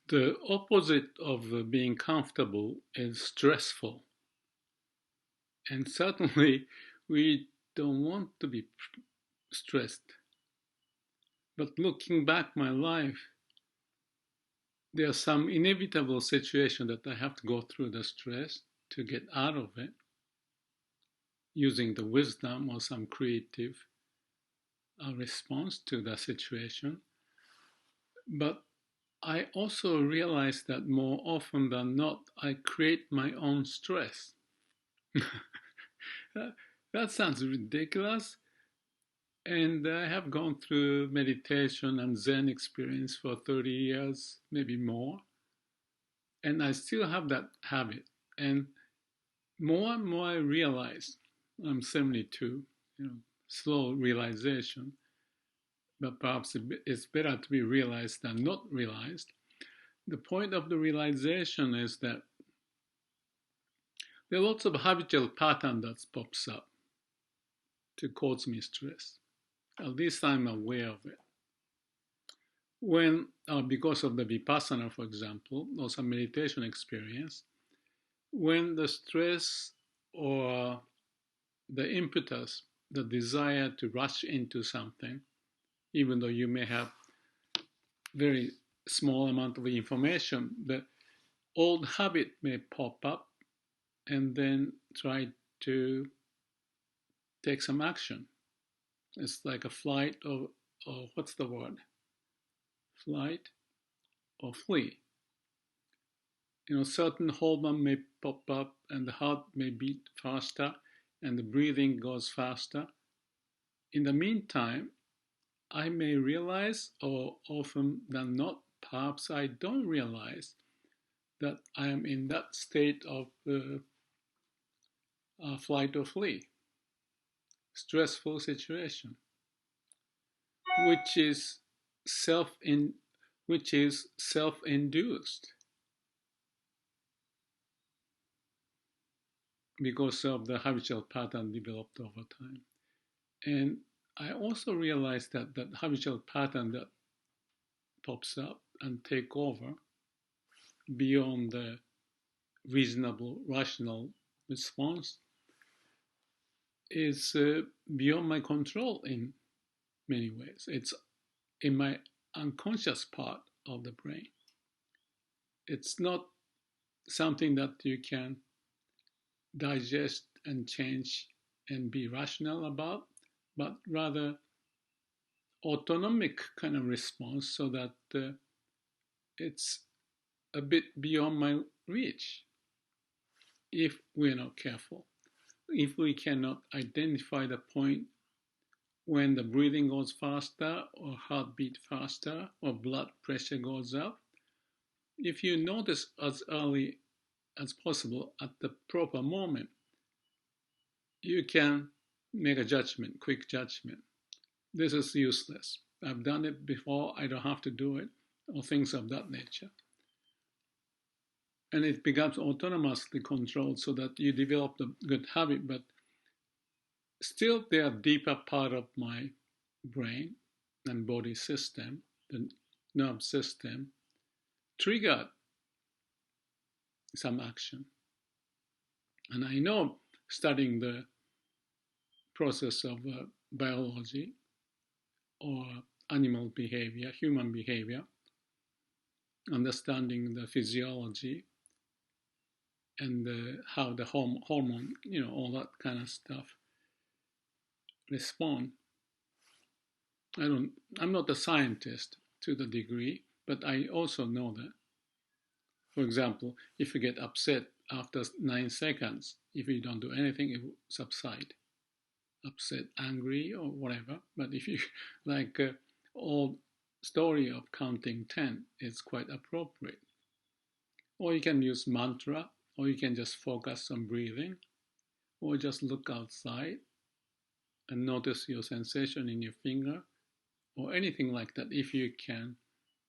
The opposite of being comfortable is stressful. And certainly, we don't want to be stressed. But looking back my life, there are some inevitable situations that I have to go through the stress to get out of it using the wisdom or some creative response to the situation. But I also realize that more often than not, I create my own stress. That sounds ridiculous. And I have gone through meditation and Zen experience for 30 years, maybe more. And I still have that habit. And more and more I realize, I'm 72, slow realization, but perhaps it's better to be realized than not realized. The point of the realization is that there are lots of habitual pattern that pops up to cause me stress. At least I'm aware of it. When, because of the vipassana, for example, or some meditation experience, when the stress or the impetus, the desire to rush into something, even though you may have very small amount of information, the old habit may pop up and then try to take some action. It's like a flight or what's the word? Flight or flee. Certain hormone may pop up and the heart may beat faster and the breathing goes faster. In the meantime, I may realize, or often than not, perhaps I don't realize that I am in that state of flight or flee, stressful situation, which is self in which is self-induced because of the habitual pattern developed over time. And I also realized that that habitual pattern that pops up and take over beyond the reasonable, rational response is beyond my control in many ways. It's in my unconscious part of the brain. It's not something that you can digest and change and be rational about, but rather autonomic kind of response so that it's a bit beyond my reach if we're not careful. If we cannot identify the point when the breathing goes faster or heartbeat faster or blood pressure goes up, if you notice as early as possible at the proper moment, you can make a judgment, quick judgment. This is useless. I've done it before, I don't have to do it, or things of that nature. And it becomes autonomously controlled so that you develop the good habit, but still they are deeper part of my brain and body system, the nerve system, triggered some action. And I know, studying the process of biology or animal behavior, human behavior, understanding the physiology and how the hormone, all that kind of stuff respond. I'm not a scientist to the degree, but I also know that. For example, if you get upset after 9 seconds, if you don't do anything, it will subside. Upset, angry, or whatever. But if you, like old story of counting 10, it's quite appropriate. Or you can use mantra, or you can just focus on breathing, or just look outside and notice your sensation in your finger, or anything like that, if you can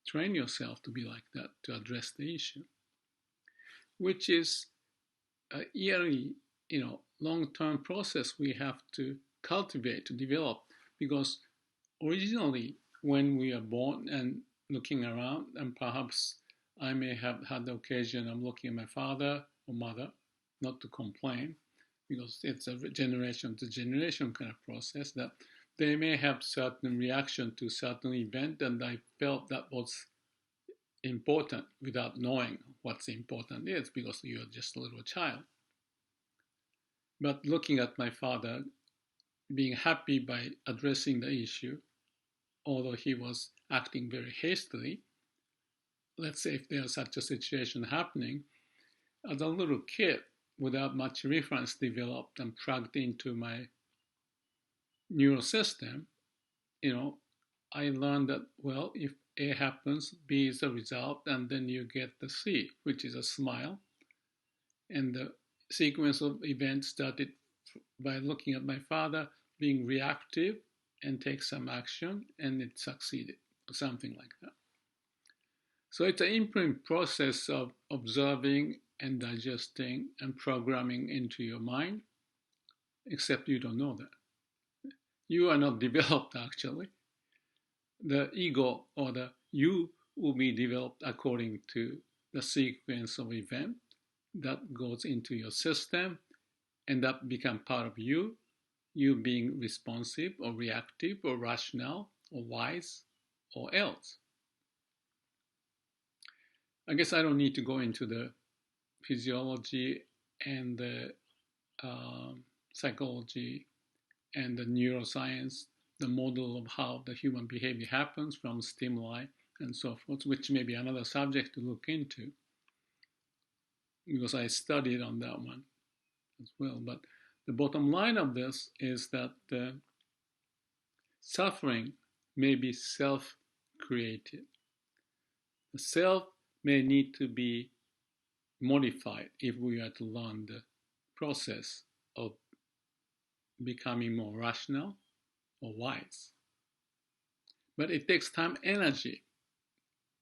train yourself to be like that, to address the issue, which is a yearly, long-term process we have to cultivate, to develop, because originally when we are born and looking around and perhaps I may have had the occasion of looking at my father or mother, not to complain, because it's a generation to generation kind of process, that they may have certain reaction to certain event, and I felt that was important without knowing what's important is, because you're just a little child. But looking at my father being happy by addressing the issue, although he was acting very hastily, let's say if there's such a situation happening, as a little kid, without much reference developed and plugged into my neural system, I learned that, well, if A happens, B is the result, and then you get the C, which is a smile. And the sequence of events started by looking at my father being reactive and take some action, and it succeeded, or something like that. So it's an imprint process of observing and digesting and programming into your mind, except you don't know that. You are not developed actually. The ego or the you will be developed according to the sequence of events that goes into your system, and that become part of you being responsive or reactive or rational or wise or else. I guess I don't need to go into the physiology and the psychology and the neuroscience, the model of how the human behavior happens from stimuli and so forth, which may be another subject to look into, because I studied on that one as well. But the bottom line of this is that suffering may be self-created. The self may need to be modified if we are to learn the process of becoming more rational or wise. But it takes time, energy,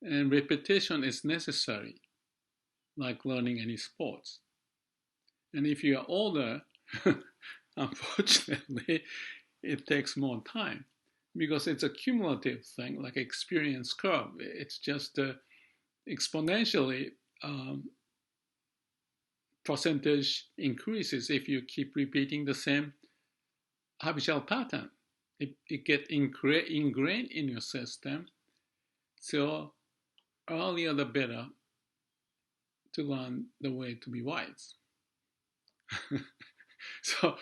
and repetition is necessary, like learning any sports. And if you are older, unfortunately, it takes more time, because it's a cumulative thing, like experience curve. It's just exponentially percentage increases if you keep repeating the same habitual pattern. It gets ingrained in your system. So earlier the better to learn the way to be wise. So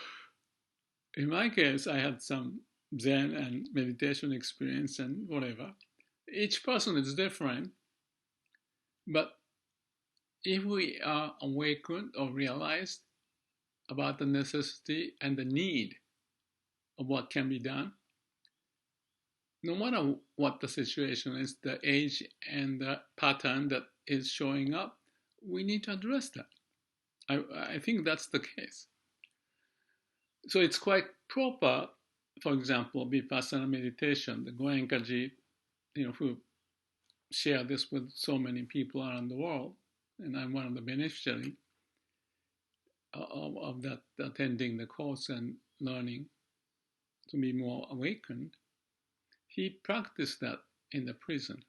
in my case, I had some Zen and meditation experience and whatever. Each person is different, but if we are awakened or realized about the necessity and the need of what can be done, no matter what the situation is, the age and the pattern that is showing up, we need to address that. I think that's the case. So it's quite proper, for example, vipassana meditation, the Goenkaji, who share this with so many people around the world, and I'm one of the beneficiaries of that, attending the course and learning to be more awakened. He practiced that in the prison.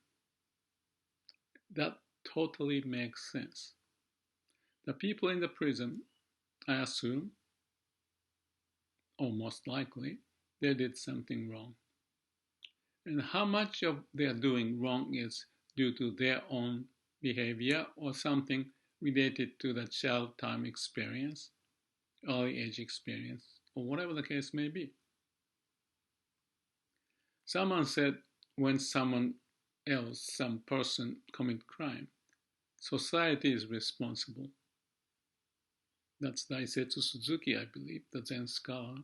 That totally makes sense. The people in the prison, I assume, or most likely, they did something wrong. And how much of their doing wrong is due to their own behavior or something related to the child time experience, early age experience, or whatever the case may be. Someone said when someone else, some person commit crime, society is responsible. That's Daisetsu Suzuki, I believe, the Zen scholar.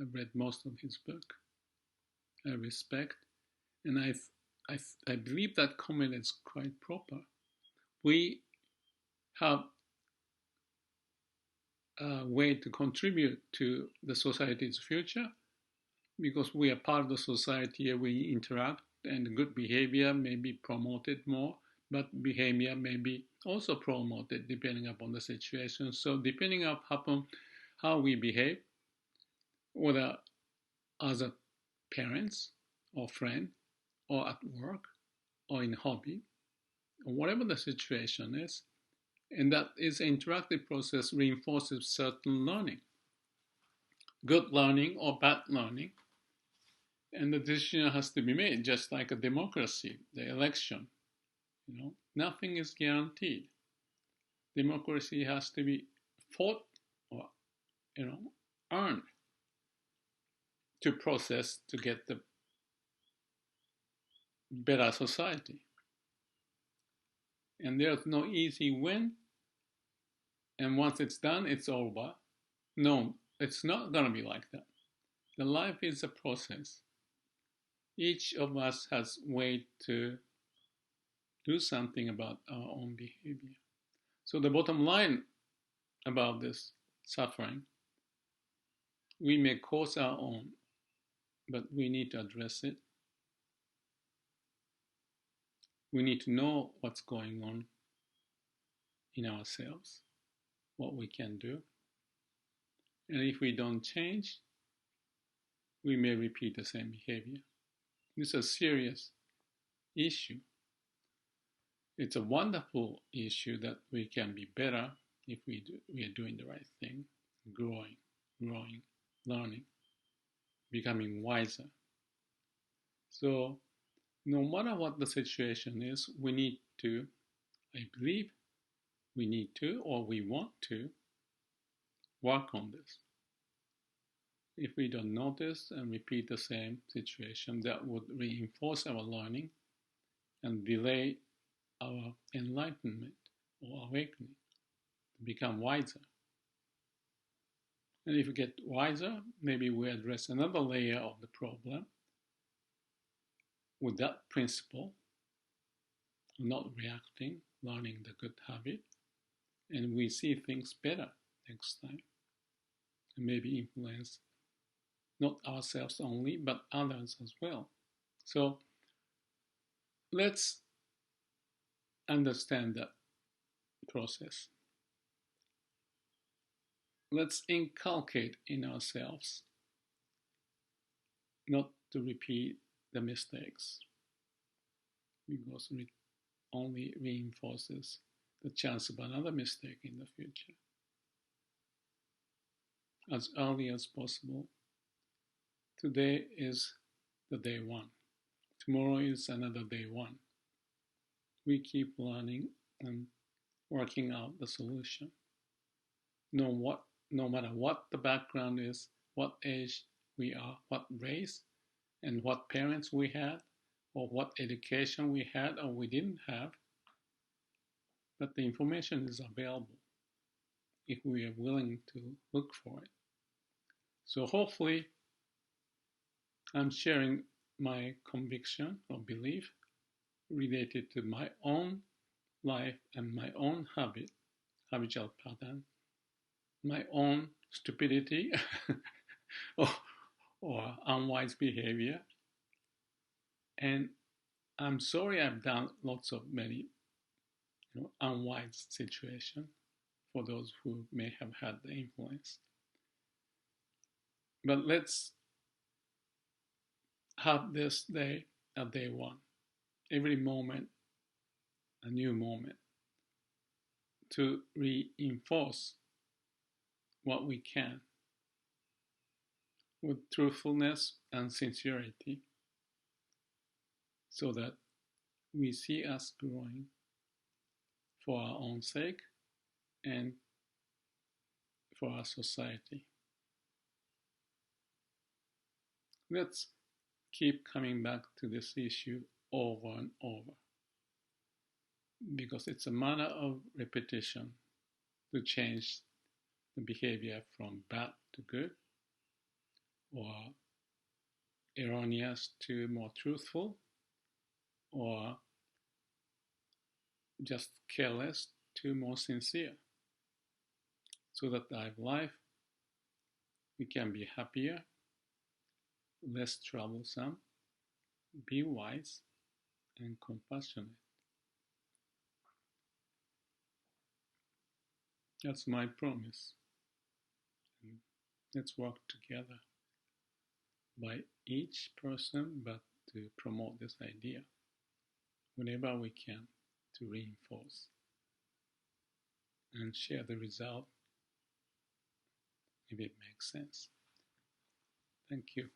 I've read most of his book. I respect, and I believe that comment is quite proper. We have a way to contribute to the society's future because we are part of the society and we interact, and good behavior may be promoted more, but behavior may be also promoted depending upon the situation. So depending upon how we behave, whether as a parents or friend or at work or in hobby, whatever the situation is, and that is interactive process reinforces certain learning, good learning or bad learning, and the decision has to be made, just like a democracy, the election. Nothing is guaranteed. Democracy has to be fought or earned to process to get the better society. And there's no easy win, and once it's done, it's over. No, it's not going to be like that. The life is a process. Each of us has way to do something about our own behavior. So the bottom line about this suffering, we may cause our own, but we need to address it. We need to know what's going on in ourselves, what we can do. And if we don't change, we may repeat the same behavior. This is a serious issue. It's a wonderful issue that we can be better if we are doing the right thing, growing, learning, becoming wiser. So no matter what the situation is, we need to, I believe, we need to, or we want to, work on this. If we don't notice and repeat the same situation, that would reinforce our learning and delay our enlightenment or awakening to become wiser. And if we get wiser, maybe we address another layer of the problem with that principle, not reacting, learning the good habit, and we see things better next time. And maybe influence not ourselves only, but others as well. So let's understand that process. Let's inculcate in ourselves not to repeat the mistakes, because it only reinforces the chance of another mistake in the future. As early as possible. Today is the day one. Tomorrow is another day one. We keep learning and working out the solution. No matter what the background is, what age we are, what race, and what parents we had, or what education we had or we didn't have, but the information is available if we are willing to look for it. So hopefully, I'm sharing my conviction or belief related to my own life and my own habitual pattern, my own stupidity or unwise behavior. And I'm sorry I've done lots of many unwise situations for those who may have had the influence. But let's have this day a day one. Every moment, a new moment, to reinforce what we can with truthfulness and sincerity, so that we see us growing for our own sake and for our society. Let's keep coming back to this issue over and over, because it's a matter of repetition to change the behavior from bad to good, or erroneous to more truthful, or just careless to more sincere, so that our life we can be happier, less troublesome, be wise and compassionate. That's my promise. And let's work together by each person, but to promote this idea whenever we can. to reinforce and share the result if it makes sense. Thank you.